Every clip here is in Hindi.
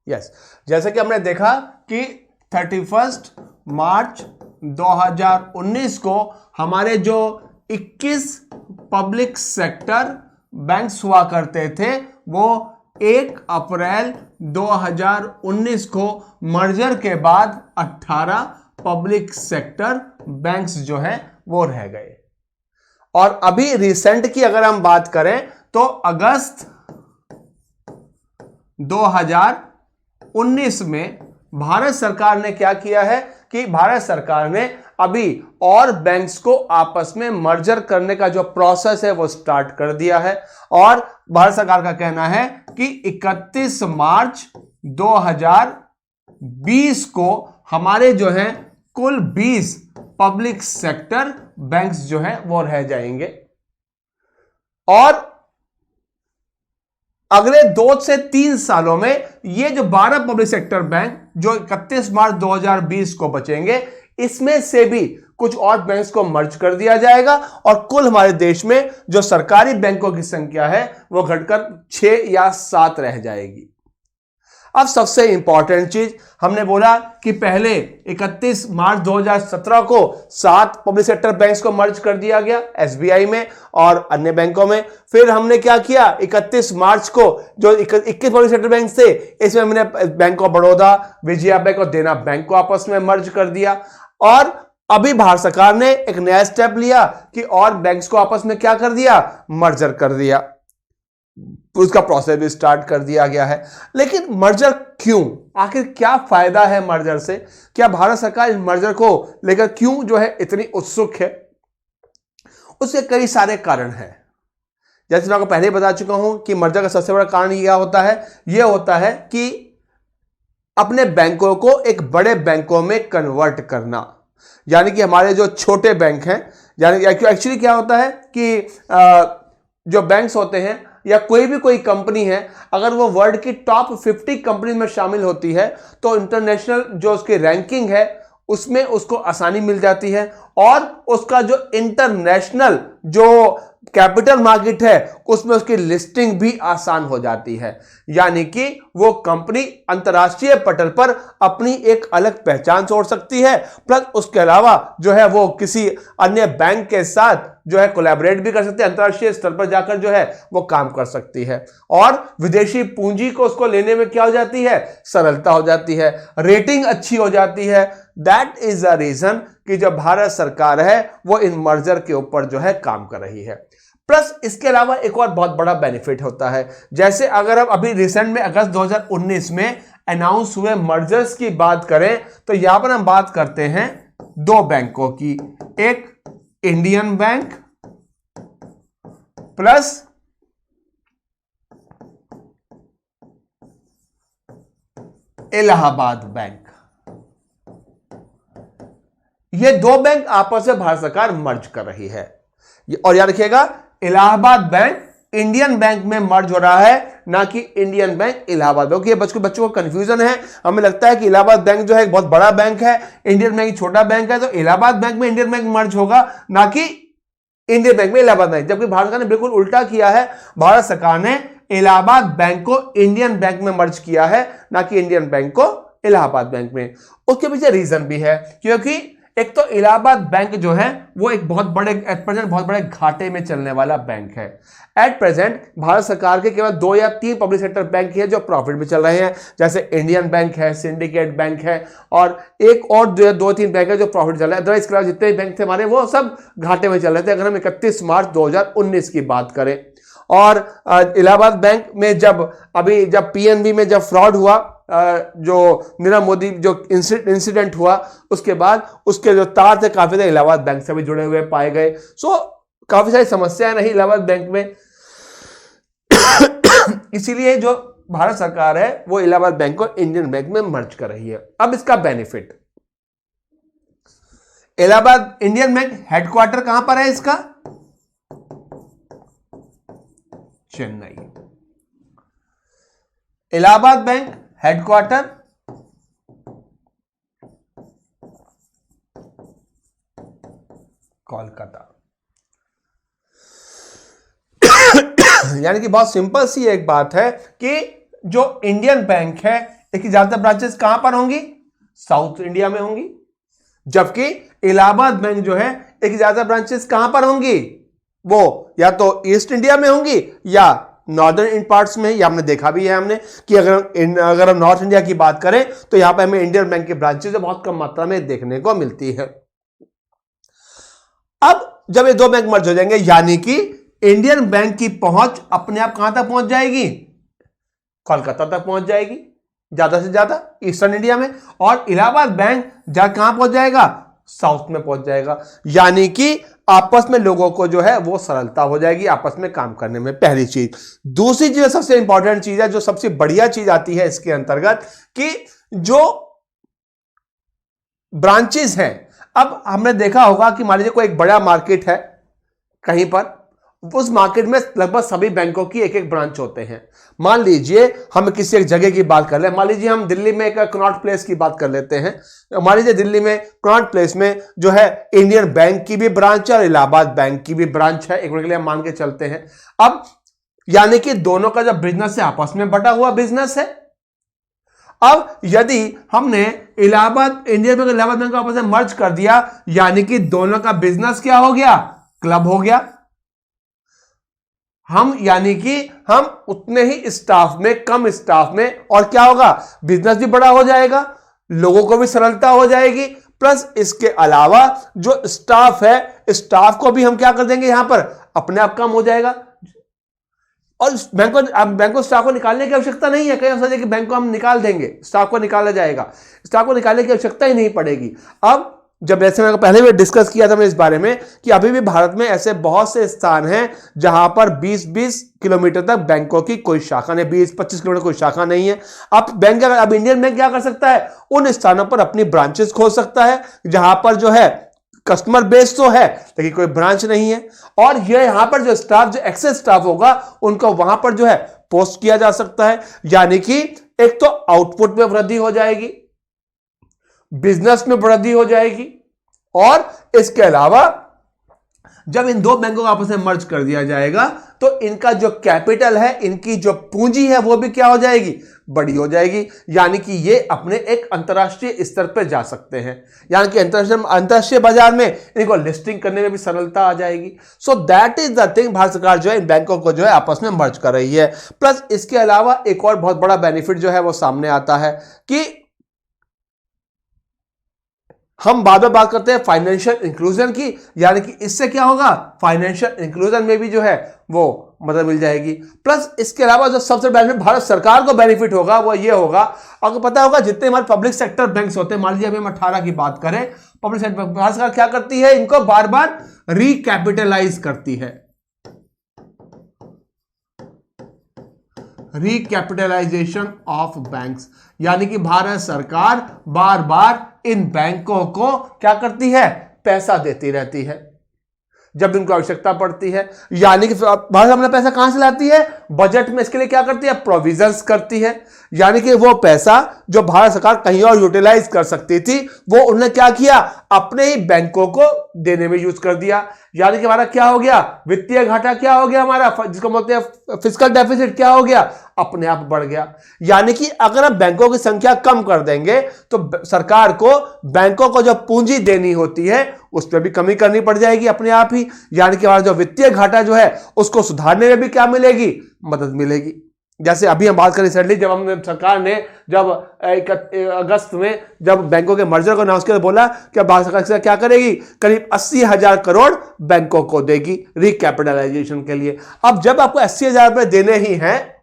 यस, जैसे कि हमने देखा कि 31 मार्च 2019 को हमारे जो 21 पब्लिक सेक्टर बैंक्स हुआ करते थे वो 1 अप्रैल 2019 को मर्जर के बाद 18 पब्लिक सेक्टर बैंक्स जो है वो रह गए। और अभी रिसेंट की अगर हम बात करें तो अगस्त 2019 में भारत सरकार ने क्या किया है कि भारत सरकार ने अभी और बैंक्स को आपस में मर्जर करने का जो प्रोसेस है वो स्टार्ट कर दिया है। और भारत सरकार का कहना है कि 31 मार्च 2020 को हमारे जो है कुल 20 पब्लिक सेक्टर बैंक्स जो है वो रह जाएंगे। और अगले 2 से 3 सालों में ये जो 12 पब्लिक सेक्टर बैंक जो 31 मार्च 2020 को बचेंगे, इसमें से भी कुछ और बैंक्स को मर्ज कर दिया जाएगा और कुल हमारे देश में जो सरकारी बैंकों की संख्या है वो घटकर 6 या 7 रह जाएगी। अब सबसे इंपॉर्टेंट चीज, हमने बोला कि पहले 31 मार्च 2017 को 7 पब्लिक सेक्टर बैंक्स को मर्ज कर दिया गया एसबीआई में और अन्य बैंकों में। फिर हमने क्या किया, 31 मार्च को जो 21 पब्लिक सेक्टर बैंक थे इसमें हमने bank of Baroda, Vijaya bank और देना बैंक को आपस में मर्ज कर दिया। और अभी भारत सरकार ने एक नया स्टेप लिया कि और बैंक्स को आपस में क्या कर दिया, मर्जर कर दिया। उसका प्रोसेस भी स्टार्ट कर दिया गया है। लेकिन मर्जर क्यों, आखिर क्या फायदा है मर्जर से? क्या भारत सरकार इस मर्जर को लेकर क्यों जो है इतनी उत्सुक है? उसके कई सारे कारण हैं। जैसे मैं आपको पहले ही बता चुका हूं कि मर्जर का सबसे बड़ा कारण यह होता है कि अपने बैंकों को एक बड़े बैंकों में कन्वर्ट करना। यानी कि हमारे जो छोटे बैंक हैं, यानी एक्चुअली क्या होता है कि जो बैंक्स होते हैं या कोई कंपनी है, अगर वो वर्ल्ड की टॉप 50 कंपनी में शामिल होती है तो इंटरनेशनल जो उसकी रैंकिंग है उसमें उसको आसानी मिल जाती है और उसका जो इंटरनेशनल जो कैपिटल मार्केट है उसमें उसकी लिस्टिंग भी आसान हो जाती है। यानी कि वो कंपनी अंतर्राष्ट्रीय पटल पर अपनी एक अलग पहचान छोड़ सकती है, प्लस उसके अलावा जो है वो किसी अन्य बैंक के साथ जो है कोलैबोरेट भी कर सकती है, अंतर्राष्ट्रीय स्तर पर जाकर जो है वो काम कर सकती है। और विदेशी पूंजी को उसको लेने में क्या हो जाती है, सरलता हो जाती है, रेटिंग अच्छी हो जाती है। दैट इज द रीजन कि जो भारत सरकार है वो इन मर्जर के ऊपर जो है काम कर रही है। प्लस इसके अलावा एक और बहुत बड़ा बेनिफिट होता है। जैसे अगर हम अभी रिसेंट में अगस्त 2019 में अनाउंस हुए मर्जर्स की बात करें तो यहां पर हम बात करते हैं 2 बैंकों की, एक Indian bank plus Allahabad bank. ये 2 बैंक आपस में भारत सरकार मर्ज कर रही है। और याद रखिएगा, इलाहाबाद बैंक इंडियन बैंक में मर्ज हो रहा है, ना कि इंडियन बैंक इलाहाबाद बैंक। ये बच्चों को कंफ्यूजन है, हमें लगता है कि इलाहाबाद बैंक जो है एक बहुत बड़ा बैंक है, इंडियन बैंक छोटा बैंक है, तो इलाहाबाद बैंक में इंडियन बैंक मर्ज होगा, ना कि इंडियन बैंक में इलाहाबाद बैंक। जबकि भारत सरकार ने बिल्कुल उल्टा किया है, भारत सरकार ने इलाहाबाद बैंक को इंडियन बैंक में मर्ज किया है, ना कि इंडियन बैंक को इलाहाबाद बैंक में। उसके पीछे रीजन भी है, क्योंकि एक तो इलाहाबाद बैंक जो है वो एक बहुत बड़े एट प्रेजेंट बहुत बड़े घाटे में चलने वाला बैंक है। एट प्रेजेंट भारत सरकार के केवल 2 या 3 पब्लिक सेक्टर बैंक है जो प्रॉफिट में चल रहे हैं, जैसे इंडियन बैंक है, सिंडिकेट बैंक है और एक और 2-3 बैंक है जो प्रॉफिट चल रहा है। अदरवाइज इसके अलावा जितने बैंक थे हमारे वो सब घाटे में चल रहे थे, अगर हम 31 मार्च 2019 की बात करें। और इलाहाबाद बैंक में जब पीएनबी में जब फ्रॉड हुआ, जो नीरव मोदी जो इंसिडेंट हुआ, उसके बाद उसके जो तार थे काफी सारे इलाहाबाद बैंक से भी जुड़े हुए पाए गए। काफी सारी समस्याएं रही इलाहाबाद बैंक में। इसीलिए जो भारत सरकार है वो इलाहाबाद बैंक को इंडियन बैंक में मर्ज कर रही है। अब इसका benefit, Allahabad Indian bank headquarter कहां पर है इसका, चेन्नई। Allahabad bank headquarter Kolkata. यानी कि बहुत सिंपल सी एक बात है कि जो इंडियन बैंक है इसकी ज्यादातर ब्रांचेस कहां पर होंगी? साउथ इंडिया में होंगी। जबकि इलाहाबाद बैंक जो है इसकी ज्यादातर ब्रांचेस कहां पर होंगी? वो या तो ईस्ट इंडिया में होंगी या नॉर्दर्न इन पार्ट्स में। ये हमने देखा भी है हमने कि अगर हम नॉर्थ इंडिया की बात करें तो यहां पर हमें इंडियन बैंक की ब्रांचेस बहुत कम मात्रा में देखने को मिलती है। अब जब ये दो बैंक मर्ज हो जाएंगे यानी कि इंडियन बैंक की पहुंच अपने आप कहां तक पहुंच जाएगी? कोलकाता तक पहुंच जाएगी ज्यादा से ज्यादा ईस्टर्न इंडिया में, और इलाहाबाद बैंक कहां पहुंच जाएगा? साउथ में पहुंच जाएगा। यानी कि आपस में लोगों को जो है वो सरलता हो जाएगी आपस में काम करने में, पहली चीज। दूसरी चीज सबसे इंपॉर्टेंट चीज है, जो सबसे बढ़िया चीज आती है इसके अंतर्गत, कि जो ब्रांचेस हैं, अब हमने देखा होगा कि मान लीजिए कोई एक बड़ा मार्केट है कहीं पर, उस मार्केट में लगभग सभी बैंकों की एक एक ब्रांच होते हैं। मान लीजिए हम किसी एक जगह की बात कर ले, मान लीजिए हम दिल्ली में एक कनॉट प्लेस की बात कर लेते हैं। मान लीजिए दिल्ली में कनॉट प्लेस में जो है इंडियन बैंक की भी ब्रांच है और इलाहाबाद बैंक की भी ब्रांच है, एक मिनट के लिए हम मान के चलते हैं। अब यानी कि दोनों का जो बिजनेस है आपस में बटा हुआ बिजनेस है। अब यदि हमने इंडियन बैंक इलाहाबाद बैंक को आपस में मर्ज कर दिया यानी कि दोनों का बिजनेस क्या हो गया? क्लब हो गया। यानी कि हम उतने ही स्टाफ में, कम स्टाफ में, और क्या होगा? बिजनेस भी बड़ा हो जाएगा, लोगों को भी सरलता हो जाएगी, प्लस इसके अलावा जो स्टाफ है, स्टाफ को भी हम क्या कर देंगे यहां पर? अपने आप कम हो जाएगा। और बैंक को स्टाफ को निकालने की आवश्यकता नहीं है। कई अवसर है कि बैंक को हम निकाल देंगे, स्टाफ को निकाला जाएगा, स्टाफ को निकालने की आवश्यकता ही नहीं पड़ेगी। अब जब जैसे मैंने पहले भी डिस्कस किया था मैं इस बारे में कि अभी भी भारत में ऐसे बहुत से स्थान हैं जहां पर 20-20 किलोमीटर तक बैंकों की कोई शाखा नहीं, 20-25 किलोमीटर कोई शाखा नहीं है। अब इंडियन बैंक क्या कर सकता है? उन स्थानों पर अपनी ब्रांचेस खोल सकता है जहां पर जो है कस्टमर बेस तो है लेकिन कोई ब्रांच नहीं है, और ये यहां पर जो स्टाफ, जो एक्सेस स्टाफ होगा, उनको वहां पर जो है पोस्ट किया जा सकता है। यानी कि एक तो आउटपुट में वृद्धि हो जाएगी, बिजनेस में वृद्धि हो जाएगी, और इसके अलावा जब इन दो बैंकों को आपस में मर्ज कर दिया जाएगा तो इनका जो कैपिटल है, इनकी जो पूंजी है, वो भी क्या हो जाएगी? बड़ी हो जाएगी। यानी कि ये अपने एक अंतर्राष्ट्रीय स्तर पर जा सकते हैं, यानी कि अंतर्राष्ट्रीय बाजार में इनको लिस्टिंग करने में भी सरलता आ जाएगी। सो that is the thing, Bharat सरकार जो है इन बैंकों को जो है आपस में मर्ज कर रही है। प्लस इसके अलावा एक और बहुत बड़ा बेनिफिट जो है वो सामने आता है कि हम बाद में बात करते हैं फाइनेंशियल इंक्लूजन की, यानी कि इससे क्या होगा? फाइनेंशियल इंक्लूजन में भी जो है वो मदद मिल जाएगी। प्लस इसके अलावा जो सबसे बेनिफिट भारत सरकार को बेनिफिट होगा वो ये होगा, आपको पता होगा जितने हमारे पब्लिक सेक्टर बैंक्स होते हैं, मान लीजिए अभी हम 18 की बात करें, पब्लिक सेक्टर भारत सरकार क्या करती है? इनको बार बार रिकैपिटलाइज करती है, रिकैपिटलाइजेशन ऑफ बैंक्स। यानी कि भारत सरकार बार बार इन बैंकों को क्या करती है? पैसा देती रहती है जब इनको आवश्यकता पड़ती है। यानी कि भारत अपना पैसा कहां से लाती है? बजट में इसके लिए क्या करती है? प्रोविजंस करती है। यानी कि वो पैसा जो भारत सरकार कहीं और यूटिलाइज कर सकती थी, वो उन्होंने क्या किया? अपने ही बैंकों को देने में यूज कर दिया। यानी कि हमारा क्या हो गया? वित्तीय घाटा क्या हो गया हमारा, जिसको बोलते हैं फिस्कल डेफिसिट, क्या हो गया? अपने आप बढ़ गया। यानी कि अगर आप बैंकों की संख्या कम कर देंगे तो सरकार को बैंकों को जो पूंजी देनी होती है उस पर भी कमी करनी पड़ जाएगी अपने आप ही। यानी कि हमारा जो वित्तीय घाटा जो है उसको सुधारने में भी क्या मिलेगी? मदद मिलेगी। जैसे अभी हम बात करें रिसेंटली, जब हमने सरकार ने जब अगस्त में जब बैंकों के मर्जर को अनाउंस किया, बोला कि भारत सरकार क्या करेगी? करीब 80,000 करोड़ बैंकों को देगी रिकैपिटलाइजेशन के लिए। अब जब आपको 80,000 रुपए देने ही हैं,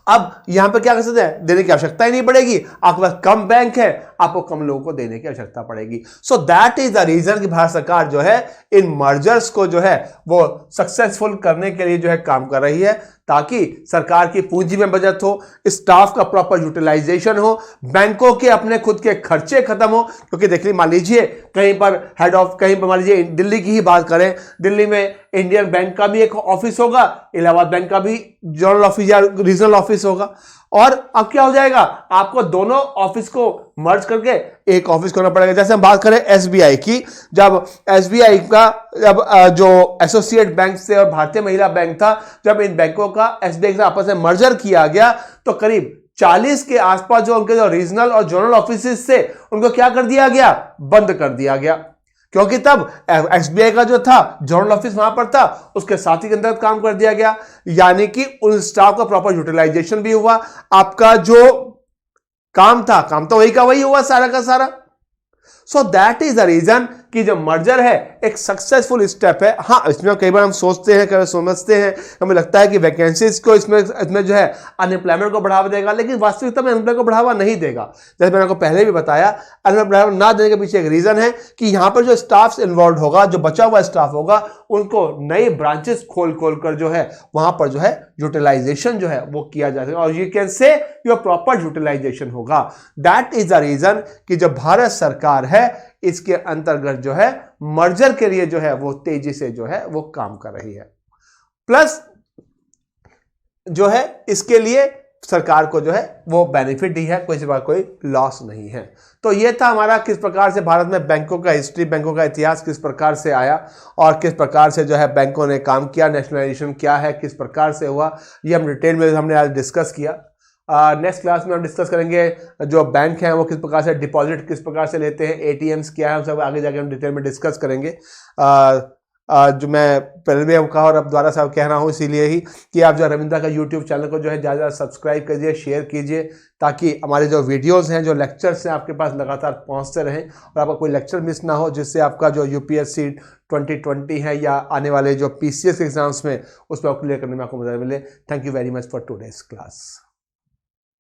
अब यहां पर क्या कर सकते हैं? देने की आवश्यकता ही नहीं पड़ेगी, आपके पास कम बैंक है, आपको कम लोगों को देने की आवश्यकता पड़ेगी। So that is the reason कि भारत सरकार जो है इन मर्जर्स को जो है वो सक्सेसफुल करने के लिए जो है काम कर रही है, ताकि सरकार की पूंजी में बचत हो, स्टाफ का प्रॉपर यूटिलाइजेशन हो, बैंकों के अपने खुद के खर्चे खत्म हो। क्योंकि देखिए मान लीजिए कहीं पर हेड ऑफ, कहीं पर मान लीजिए दिल्ली की ही बात करें, दिल्ली में इंडियन बैंक का भी एक ऑफिस होगा, इलाहाबाद बैंक का भी जनरल ऑफिस या रीजनल ऑफिस होगा, और अब क्या हो जाएगा? आपको दोनों ऑफिस को मर्ज करके एक ऑफिस करना पड़ेगा। जैसे हम बात करें एसबीआई की, जब एसबीआई का जब जो एसोसिएट बैंक से और भारतीय महिला बैंक था, जब इन बैंकों का एसबीआई से आपस में मर्जर किया गया तो करीब 40 के आसपास जो उनके जो रीजनल और जोनल ऑफिसेस थे उनको क्या कर दिया गया, बंद कर दिया गया, क्योंकि तब एसबीआई का जो था जोनल ऑफिस वहां पर था, उसके साथी के अंतर्गत काम कर दिया गया, यानी कि उन स्टाफ का प्रॉपर यूटिलाइजेशन भी हुआ, आपका जो काम था, काम तो वही का वही हुआ सारा का सारा। So that is the reason कि जो मर्जर है एक सक्सेसफुल स्टेप है। हाँ, इसमें कई बार हम सोचते हैं, कई समझते हैं, हमें लगता है कि वैकेंसीज को इसमें जो है अनएम्प्लॉयमेंट को बढ़ावा देगा, लेकिन वास्तविकता में अनएम्प्लॉयमेंट को बढ़ावा नहीं देगा। जैसे मैंने आपको पहले भी बताया, अनएम्प्लॉयमेंट ना देने के पीछे एक रीजन है कि यहां पर जो स्टाफ इन्वॉल्व होगा, जो बचा हुआ स्टाफ होगा, उनको नए ब्रांचेस खोल कर जो है वहां पर जो है यूटिलाइजेशन जो है वो किया जा सके, और you can say your proper utilisation होगा। दैट इज द रीजन कि जो भारत सरकार है इसके अंतर्गत जो है मर्जर के लिए जो है वो तेजी से जो है वो काम कर रही है। प्लस जो है इसके लिए सरकार को जो है वो बेनिफिट ही है, कोई लॉस नहीं है। तो ये था हमारा किस प्रकार से भारत में बैंकों का हिस्ट्री, बैंकों का इतिहास किस प्रकार से आया और किस प्रकार से जो है बैंकों ने काम किया, नेशनलाइजेशन क्या है, किस प्रकार से हुआ, ये हम डिटेल में हमने आज डिस्कस किया। नेक्स्ट क्लास में हम डिस्कस करेंगे जो बैंक हैं वो किस प्रकार से डिपॉजिट किस प्रकार से लेते हैं, एटीएम्स क्या है, सब आगे जाके हम डिटेल में डिस्कस करेंगे। जो मैं पहले भी कहा और अब दोबारा साहब कह रहा हूँ इसीलिए ही कि आप जो रविंद्रा का यूट्यूब चैनल को जो है ज़्यादा सब्सक्राइब कीजिए, शेयर कीजिए, ताकि हमारे जो वीडियोस हैं, जो लेक्चर्स हैं आपके पास लगातार पहुँचते रहें और आपका कोई लेक्चर मिस ना हो, जिससे आपका जो यूपीएससी 2020 है या आने वाले जो पीसीएस एग्जाम्स में उसमें क्लियर करने में आपको मदद मिले। Thank you very much for today's class.